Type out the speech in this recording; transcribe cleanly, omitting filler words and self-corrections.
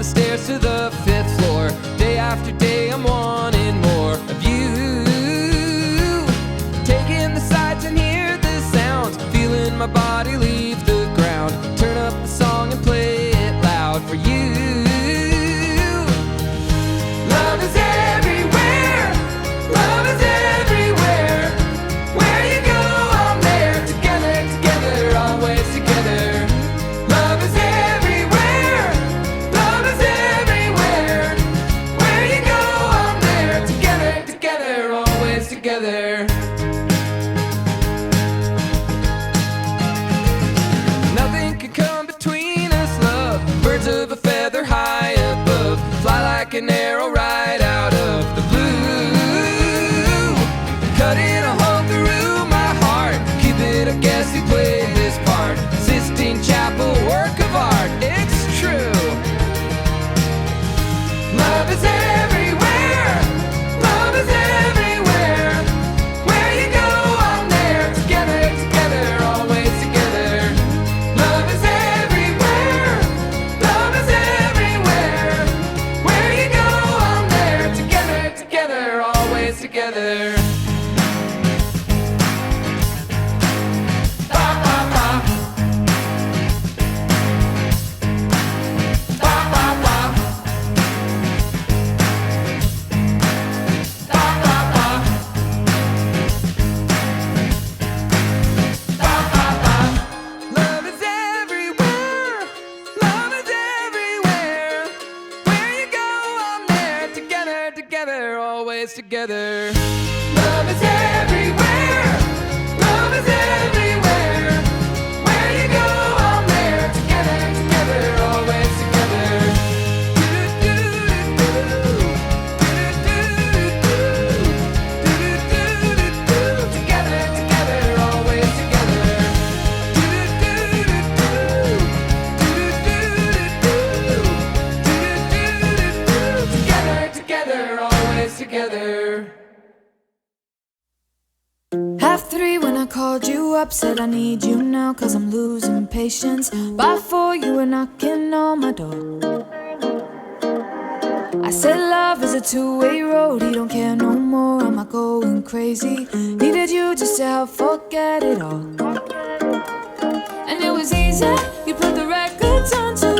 the stairs to the 5th floor. Day after day I'm wanting more of you. Taking the sights and hear the sounds, feeling my body leave the ground. Turn up the song and play it loud for you. Love is everywhere, love is everywhere. Where you go, I'm there. Together, together, always together. Love is everywhere, love is everywhere. Where you go, I'm there. Together, together, always together. Nothing can come between us, love. Birds of a feather high above, fly like an arrow right out of the blue. Cutting a hole through my heart, Cupid, I guess he played this part. Sistine Chapel, work of art, it's true. Love is everywhere, love is everywhere. Where you go, I'm there. Together, together, always together. Love is everywhere, love is everywhere. Where you go, I'm there. Together, together, always together. Ba ba ba, ba ba ba, ba ba ba, ba ba ba. Love is everywhere, love is everywhere. Where you go, I'm there. Together, together, always together. Love is everywhere, love is everywhere. Where you go, I'm there. Together, together, always together. Together, together, always together. Together, together, always together. Half 3 when I called you up, said I need you now, cause I'm losing patience. By 4 you were knocking on my door. I said love is a two-way road, he don't care no more, am I going crazy? Needed you just to help forget it all. And it was easy, you put the records on to